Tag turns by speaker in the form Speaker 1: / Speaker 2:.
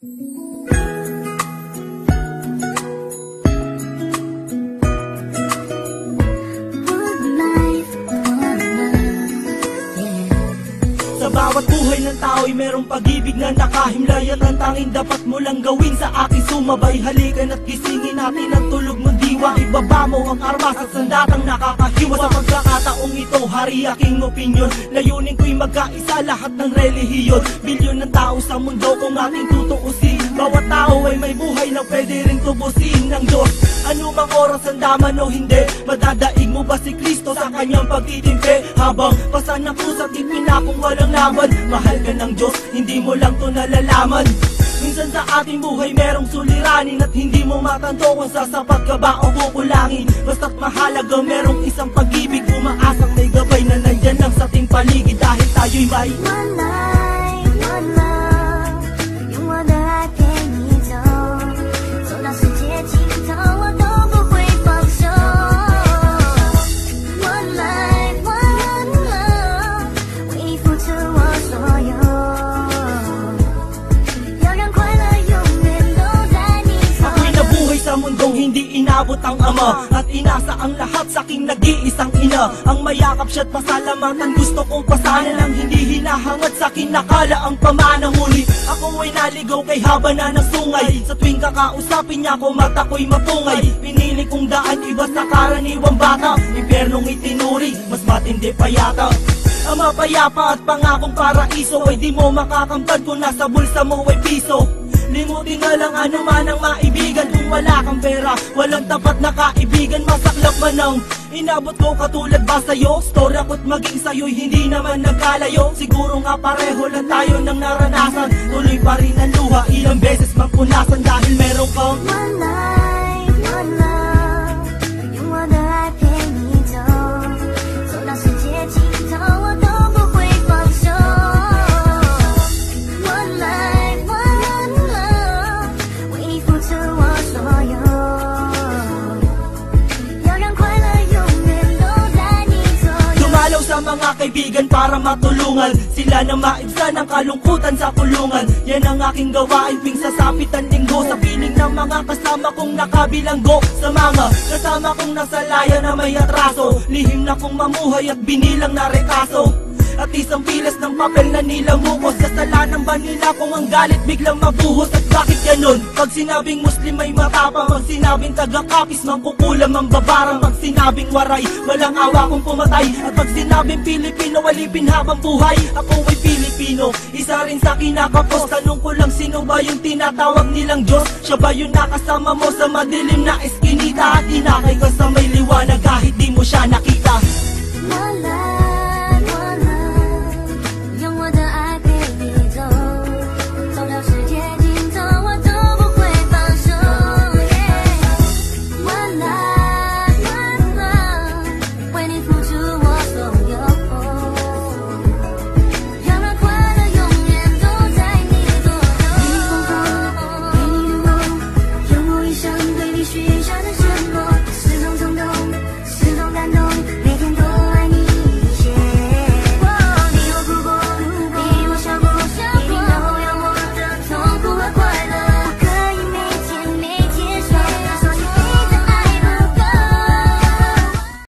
Speaker 1: Sa bawat buhay ng tao'y merong pag-ibig na nakahimlay, at ang tanging dapat mo lang gawin sa aking sumabay. Halikan at gisingin natin ang tulog ng diwa. Ibaba mo ang armas at sandatang nakakahiwa. Sa pagkakataong ito, hari aking opinyon. Layunin ko'y magkaisa lahat ng relihiyon. Bilyon ng tao sa mundo kung ating tutuusin. Bawat tao ay may buhay na pwede rin tubusin ng Diyos. Ano mang oras ang daman o hindi, madadaig mo ba si Kristo sa kanyang pagtitimpe? Habang pasan ng krus at ipinakong walang laman, mahal ka ng Diyos, hindi mo lang to nalalaman. Minsan sa ating buhay merong suliranin, at hindi mo matanto kung sasapat ka ba o kukulangin. Basta't mahalaga merong isang pag-ibig, umaasang may gabay na nandyan lang sa ating paligid. Dahil tayo'y may
Speaker 2: one life, one love， 用我的爱陪你走，走到世界尽头我都不会放手。One life, one love， 为你付出我所有，要让快乐永远都在你左右。
Speaker 1: Ako'y nabuhay sa mundong hindi inabot ang ama, at inasa ang lahat sa aking nag-iisang ina. Ang mayakap siya't pasalamatan, gusto kong pasanan ang hindi hinahangat sa akin nakala ang pamana. Ngunit ako ay naligaw kay haba na ng sungay. Sa tuwing kakausapin niya ko, mata ko'y mapungay. Pinili kong daan iba sa karaniwang bata, impyernong itinuri, mas matindi pa yata. Ang mapayapa at pangakong paraiso ay di mo makakamtan kung nasa bulsa mo ay piso. Limutin na lang ano man ang maibigan, kung wala kang pera, walang tapat na kaibigan. Masaklap man ang inabot ko katulad ba sa'yo? Story ako't maging sa'yo'y hindi naman nagkalayo. Siguro nga pareho lang tayo ng naranasan, tuloy pa rin ang luha, ilang beses mang punasan. Dahil meron kang
Speaker 2: One life, one love， 用我的爱陪你走，走到世界尽头我都不会放手。One life, one love， 为你付出我所有，要让快乐永远都在你左右。
Speaker 1: dumalaw sa mga kaibigan para matulungan sila na maibsan ang kalungkutan sa kulungan. Yan ang aking gawain tuwing sasapit ang linggo, sa piling ng mga kasama kong nakabilanggo. Sa mga kasama kong nasa laya na may atraso, lihim na kong mamuhay at binilang na rekaso. At isang pilas ng papel na nilamukos, kasalanan ba nila kung ang galit biglang mabuhos? At bakit ganon? Pag sinabing Muslim ay matapang, pag sinabing taga-kapis mangkukulam ang babarang, pag sinabing waray walang awa kung pumatay, at pag sinabing Pilipino walipin habang buhay. Ako ay Pilipino, isa rin sa kinakapos. Tanong ko lang, sino ba yung tinatawag nilang Diyos? Siya ba yung nakasama mo sa madilim na eskinita, at inakay ka sa may liwanag kahit di mo siya nakita?
Speaker 2: One life.